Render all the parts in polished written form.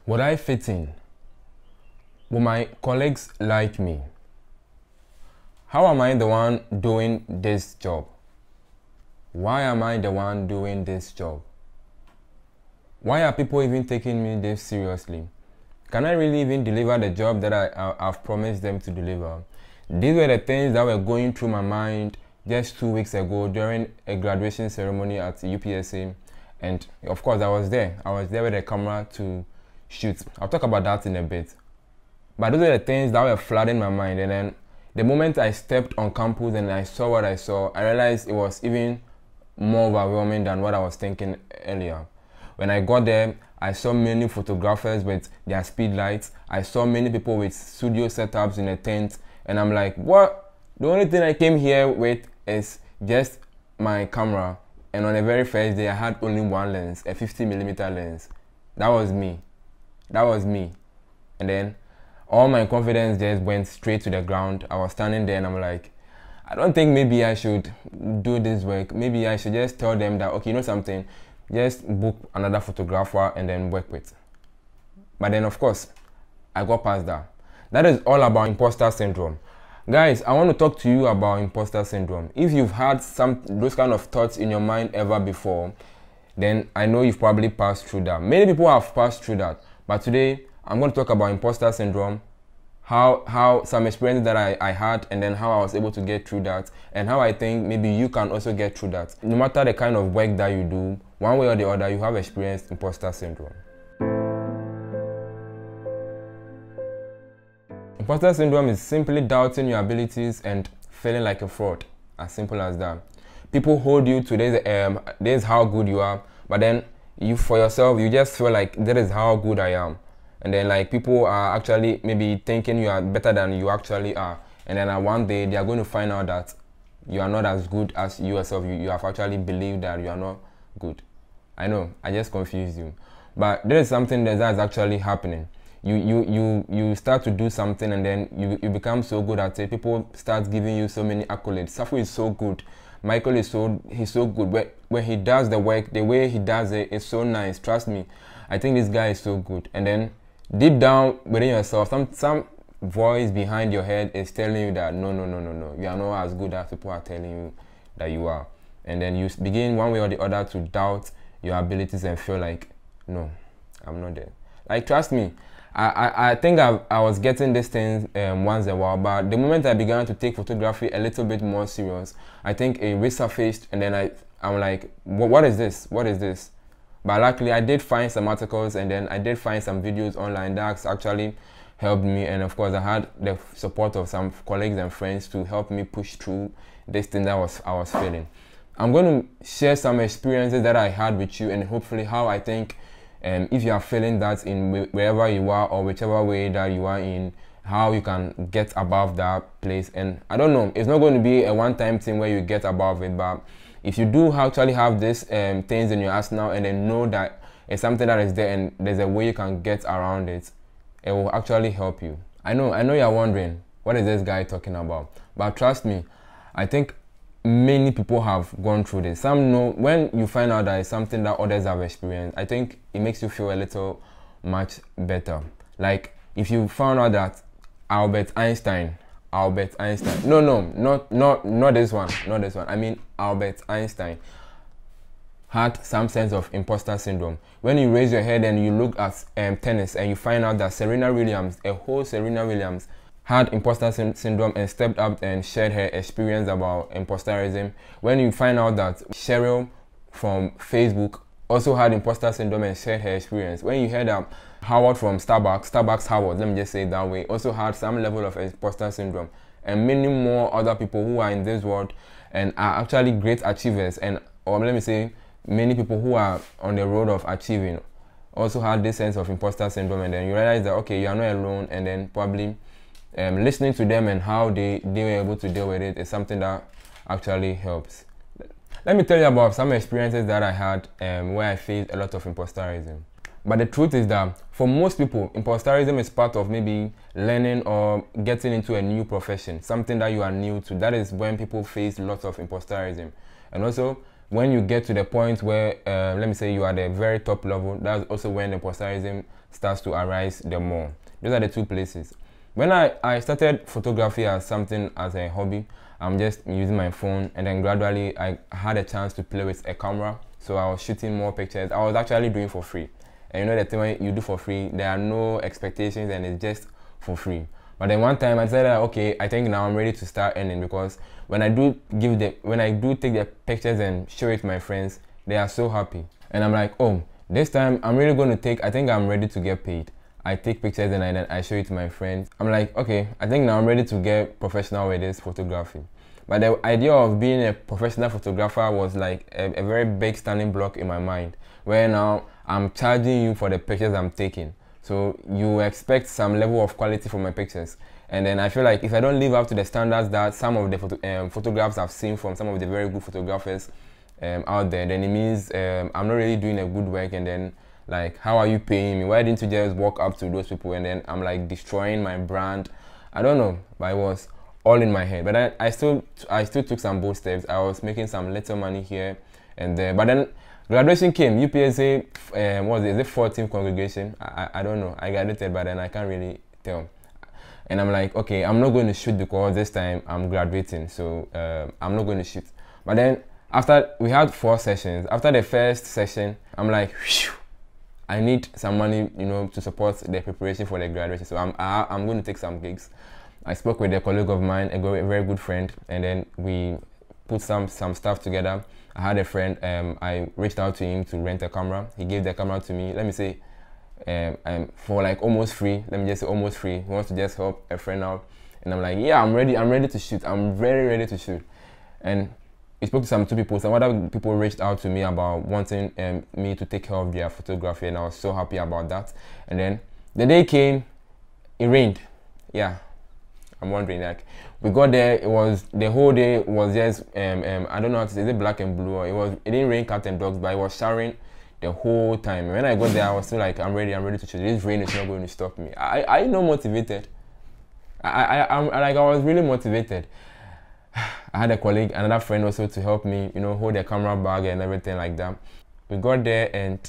Would I fit in? Will my colleagues like me? How am I the one doing this job? Why am I the one doing this job? Why are people even taking me this seriously? Can I really even deliver the job that I've promised them to deliver? These were the things that were going through my mind just 2 weeks ago during a graduation ceremony at UPSA. And of course, I was there. I was there with a camera to shoot. I'll talk about that in a bit. But those are the things that were flooding my mind. And then the moment I stepped on campus and I saw what I saw, I realized it was even more overwhelming than what I was thinking earlier. When I got there, I saw many photographers with their speed lights. I saw many people with studio setups in a tent. And I'm like, what? The only thing I came here with is just my camera. And on the very first day, I had only one lens, a 50mm lens. That was me. That was me. And then all my confidence just went straight to the ground. I was standing there and I'm like, I don't think maybe I should do this work. Maybe I should just tell them that, okay, you know something, just book another photographer and then work with. But then of course, I got past that. That is all about imposter syndrome. Guys, I want to talk to you about imposter syndrome. If you've had those kind of thoughts in your mind ever before, then I know you've probably passed through that. Many people have passed through that. But today, I'm going to talk about imposter syndrome, how some experiences that I had, and then how I was able to get through that, and how I think maybe you can also get through that. No matter the kind of work that you do, one way or the other, you have experienced imposter syndrome. Imposter syndrome is simply doubting your abilities and feeling like a fraud. As simple as that. People hold you to this is how good you are, but then you for yourself, you just feel like that is how good I am. And then like people are actually maybe thinking you are better than you actually are. And then one day they are going to find out that you are not as good as you yourself. You have actually believed that you are not good. I know, I just confused you. But there is something that is actually happening. You start to do something and then you become so good at it. People start giving you so many accolades. Sarfo is so good. Michael is he's so good. When he does the work, the way he does it is so nice. Trust me. I think this guy is so good. And then deep down within yourself, some voice behind your head is telling you that no, you are not as good as people are telling you that you are. And then you begin one way or the other to doubt your abilities and feel like, no, I'm not there. Like, trust me, I think I was getting these things once in a while, but the moment I began to take photography a little bit more serious, I think it resurfaced, and then I'm like, what is this? What is this? But luckily, I did find some articles, and then I did find some videos online that actually helped me. And of course, I had the support of some colleagues and friends to help me push through this thing that I was feeling. I'm going to share some experiences that I had with you, and hopefully how I think if you are feeling that in wherever you are or whichever way that you are in, how you can get above that place. And I don't know, it's not going to be a one-time thing where you get above it, but if you do actually have these things in your arsenal and then know that it's something that is there and there's a way you can get around it, it will actually help you. I know you're wondering, what is this guy talking about? But trust me, I think many people have gone through this. Some know, when you find out that it's something that others have experienced, I think it makes you feel a little much better. Like if you found out that Albert Einstein, no, not this one, I mean Albert Einstein had some sense of imposter syndrome. When you raise your head and you look at tennis and you find out that Serena Williams had imposter syndrome and stepped up and shared her experience about imposterism. When you find out that Cheryl from Facebook also had imposter syndrome and shared her experience. When you heard that Howard from Starbucks Howard, let me just say it that way, also had some level of imposter syndrome. And many more other people who are in this world and are actually great achievers, or let me say, many people who are on the road of achieving also had this sense of imposter syndrome. And then you realize that, okay, you are not alone, and then probably listening to them and how they were able to deal with it is something that actually helps. Let me tell you about some experiences that I had where I faced a lot of imposterism. But the truth is that for most people, imposterism is part of maybe learning or getting into a new profession, something that you are new to. That is when people face lots of imposterism. And also, when you get to the point where, let me say you are at the very top level, that's also when the imposterism starts to arise the more. Those are the two places. When I started photography as something, as a hobby, I'm just using my phone, and then gradually I had a chance to play with a camera. So I was shooting more pictures. I was actually doing for free. And you know the thing, when you do for free, there are no expectations and it's just for free. But then one time I said, okay, I think now I'm ready to start earning, because when I do take the pictures and show it to my friends, they are so happy. And I'm like, oh, this time I'm really going to I think I'm ready to get paid. I take pictures and then I show it to my friends. I'm like, okay, I think now I'm ready to get professional with this photography. But the idea of being a professional photographer was like a very big standing block in my mind, where now I'm charging you for the pictures I'm taking. So you expect some level of quality from my pictures. And then I feel like if I don't live up to the standards that some of the photographs I've seen from some of the very good photographers out there, then it means I'm not really doing a good work. And then, like, how are you paying me? Why didn't you just walk up to those people? And then I'm like destroying my brand. I don't know, but it was all in my head. But I still took some bold steps. I was making some little money here and there. But then graduation came. UPSA, what was it? Is it 14th congregation? I don't know. I graduated, but then I can't really tell. And I'm like, okay, I'm not going to shoot because this time I'm graduating, so I'm not going to shoot. But then after we had 4 sessions, after the first session, I'm like, whew, I need some money, you know, to support the preparation for the graduation. So I'm going to take some gigs. I spoke with a colleague of mine, a very good friend, and then we put some stuff together. I had a friend, I reached out to him to rent a camera. He gave the camera to me, let me say, for like almost free. Let me just say almost free. He wants to just help a friend out. And I'm like, yeah, I'm ready to shoot. I'm very ready to shoot. And he spoke to some 2 people. Some other people reached out to me about wanting me to take care of their photography, and I was so happy about that. And then the day came, it rained. Yeah, I'm wondering, like, we got there, it was, the whole day was just, I don't know how to say, is it black and blue? Or it didn't rain cat and dogs, but it was showering the whole time. When I got there, I was still like, I'm ready to shoot. This rain is not going to stop me. I know motivated. I was really motivated. I had a colleague, another friend also, to help me, you know, hold the camera bag and everything like that. We got there and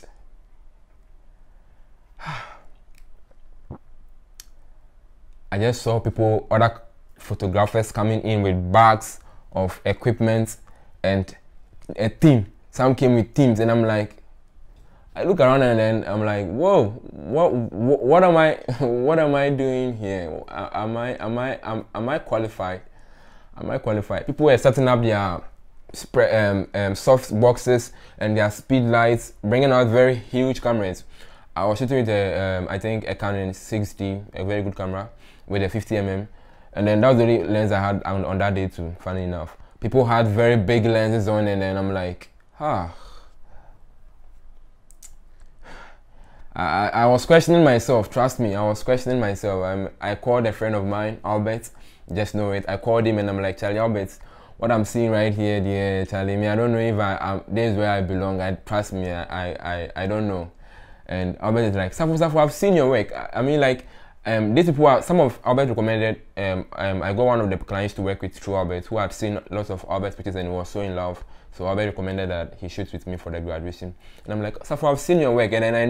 I just saw other photographers coming in with bags of equipment and a team. Some came with teams, and I'm like, I look around and then I'm like, whoa, what am I doing here? Am I qualified? Am I qualified? People were setting up their soft boxes and their speed lights, bringing out very huge cameras. I was shooting with I think a Canon 6D, a very good camera with a 50mm, and then that was the only lens I had on that day too. Funny enough, people had very big lenses on, and then I'm like, I was questioning myself. Trust me, I was questioning myself. I called a friend of mine, Albert. Just know it. I called him and I'm like, Charlie, Albert, what I'm seeing right here, dear Charlie, me, I don't know if this is where I belong. Trust me, I don't know. And Albert is like, Sarfo, I've seen your work. I mean, like, these people are, some of Albert recommended, I got one of the clients to work with through Albert, who had seen lots of Albert's pictures and was so in love. So Albert recommended that he shoots with me for the graduation. And I'm like, Sarfo, I've seen your work, and then I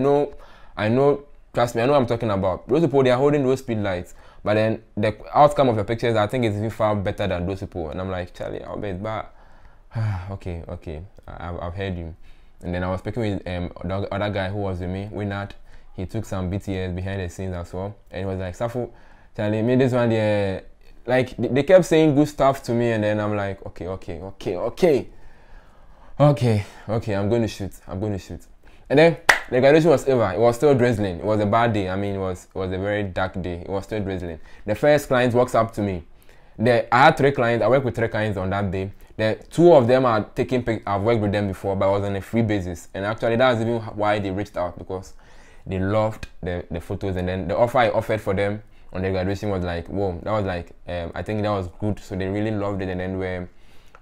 know, trust me, I know what I'm talking about. Those people, they are holding those speed lights, but then the outcome of your pictures, I think, is even far better than those people. And I'm like, Charlie, Albert, but okay, I've heard you. And then I was speaking with the other guy who was with me, Winard. He took some BTS behind the scenes as well, and he was like, Sarfo, Charlie, me this one, like, they kept saying good stuff to me, and then I'm like, okay, I'm going to shoot. And then the graduation was over. It was still drizzling. It was a bad day. I mean, it was a very dark day. It was still drizzling. The first client walks up to me. I had 3 clients. I worked with 3 clients on that day. 2 of them are taking pictures. I've worked with them before, but I was on a free basis. And actually, that was even why they reached out, because they loved the photos. And then the offer I offered for them on the graduation was like, whoa, that was like, I think that was good. So they really loved it, and then were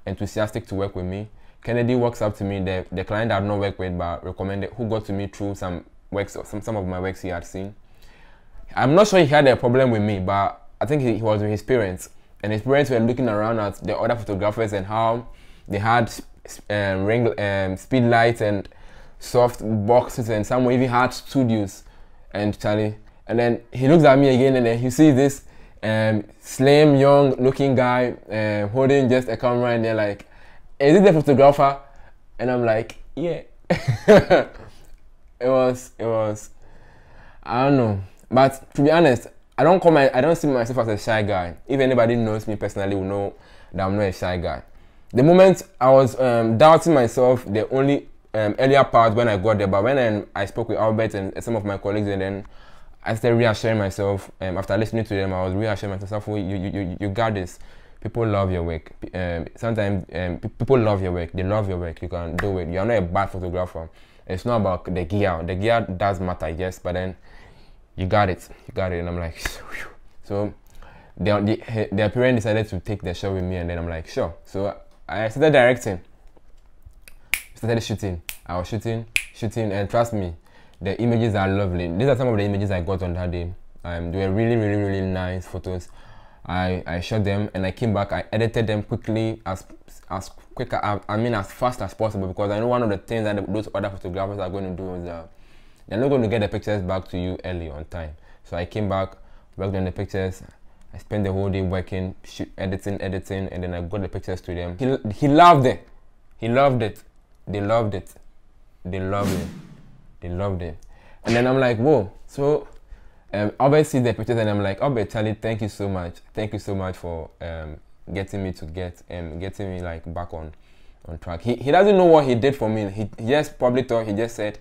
enthusiastic to work with me. Kennedy walks up to me, the client I had not worked with but recommended, who got to me through some works, some of my works he had seen. I'm not sure he had a problem with me, but I think he was with his parents, and his parents were looking around at the other photographers and how they had speed lights and soft boxes, and some even had studios. And Charlie, and then he looks at me again, and then he sees this slim, young-looking guy holding just a camera, and they're like, "Is it the photographer?" And I'm like, "Yeah." It was. I don't know, but to be honest, I don't see myself as a shy guy. If anybody knows me personally, will know that I'm not a shy guy. The moment I was doubting myself, the only earlier part when I got there, but when I spoke with Albert and some of my colleagues, and then I started reassuring myself. After listening to them, I was reassuring myself, you got this. People love your work. Sometimes people love your work. They love your work. You can do it. You are not a bad photographer. It's not about the gear. The gear does matter, yes, but then you got it. And I'm like, phew. So their parent decided to take the shot with me, and then I'm like, sure. So I started directing. Started shooting. I was shooting, and trust me, the images are lovely. These are some of the images I got on that day. They were really nice photos. I shot them, and I came back. I edited them quickly, as fast as possible, because I know one of the things that those other photographers are going to do is they're not going to get the pictures back to you early on time. So I came back, worked on the pictures. I spent the whole day working, editing, and then I got the pictures to them. He loved it. He loved it. They loved it. They loved it. And then I'm like, whoa. So Albert sees the pictures, and I'm like, Albert, Charlie, thank you so much. Thank you so much for getting me like back on track. He doesn't know what he did for me. He just probably thought he just said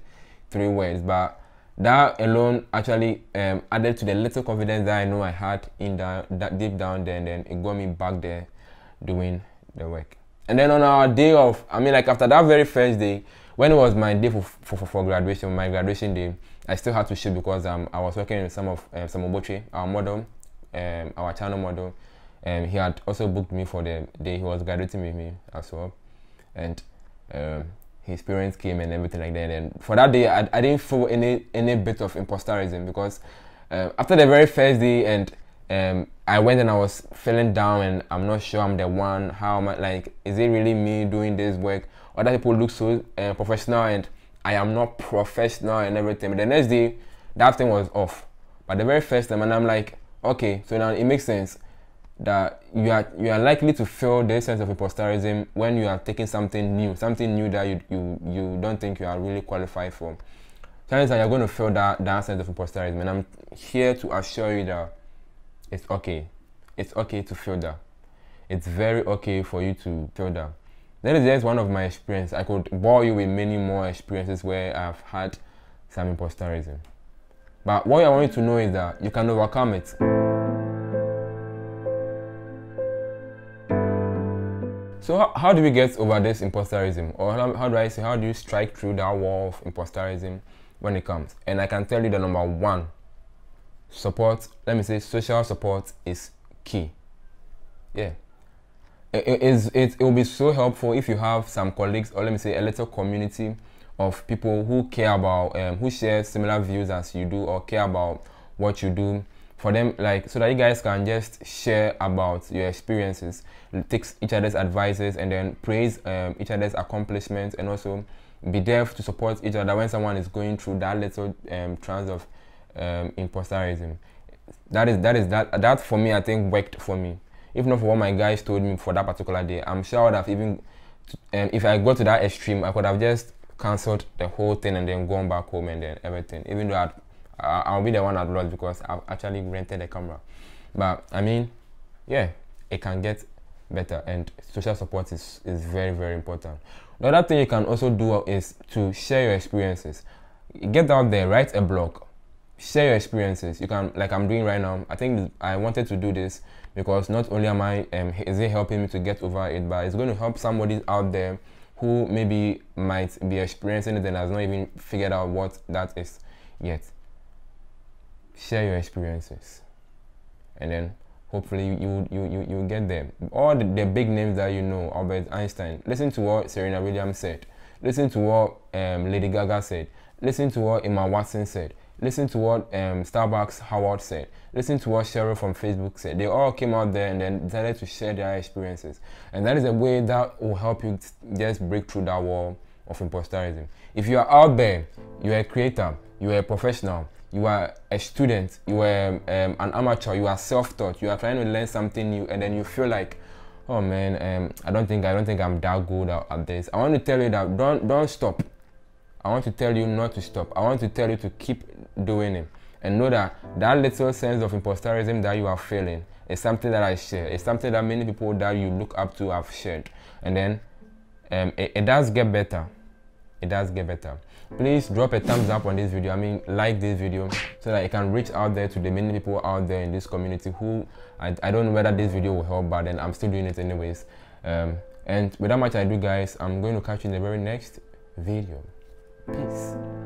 3 words, but that alone actually added to the little confidence that I know I had in that deep down there, and then it got me back there doing the work. And then on our day of, after that very first day, when it was my day for graduation, my graduation day, I still had to shoot because I was working with some Oboche, our model, our channel model. He had also booked me for the day he was graduating with me as well. And his parents came and everything like that. And for that day, I didn't feel any bit of imposterism, because after the very first day, and I went and I was feeling down, and I'm not sure I'm the one. How am I, like, is it really me doing this work? Other people look so professional, and I am not professional and everything. But the next day, that thing was off. But the very first time, and I'm like, okay, so now it makes sense that you are likely to feel this sense of imposterism when you are taking something new that you don't think you are really qualified for. Chances are you're going to feel that sense of imposterism, and I'm here to assure you that it's okay. It's okay to feel that. It's very okay for you to feel that. That is just one of my experiences. I could bore you with many more experiences where I've had some imposterism. But what I want you to know is that you can overcome it. So how do we get over this imposterism? Or how do you strike through that wall of imposterism when it comes? And I can tell you the number one, support, social support is key. Yeah. It will be so helpful if you have some colleagues, or a little community of people who care about, who share similar views as you do, or care about what you do. For them, so that you guys can just share about your experiences, take each other's advices, and then praise each other's accomplishments, and also be there to support each other when someone is going through that little trance of imposterism. That for me, I think worked for me. If not for what my guys told me for that particular day, I'm sure I would have even, if I go to that extreme, I could have just cancelled the whole thing and then gone back home and then everything. Even though I'll be the one at loss because I've actually rented a camera. But yeah, it can get better, and social support is very, very important. The other thing you can also do is to share your experiences. Get out there, write a blog, share your experiences. You can, like I'm doing right now. I think I wanted to do this because not only is it helping me to get over it, but it's going to help somebody out there who maybe might be experiencing it and has not even figured out what that is yet. Share your experiences, and then hopefully you get there. All the big names that you know, Albert Einstein. Listen to what Serena Williams said. Listen to what Lady Gaga said. listen to what Emma Watson said, listen to what Starbucks Howard said, listen to what Cheryl from Facebook said. They all came out there and then decided to share their experiences. And that is a way that will help you just break through that wall of imposterism. If you are out there, you are a creator, you are a professional, you are a student, you are an amateur, you are self-taught, you are trying to learn something new, and then you feel like, oh man, I don't think I'm that good at this. I want to tell you that don't stop. I want to tell you not to stop. I want to tell you to keep doing it, and know that that little sense of imposterism that you are feeling is something that I share. It's something that many people that you look up to have shared, and then it does get better. It does get better. Please drop a thumbs up on this video. I mean, like this video so that it can reach out there to the many people out there in this community who I don't know whether this video will help, but then I'm still doing it anyways. And without much ado, guys, I'm going to catch you in the very next video. Peace.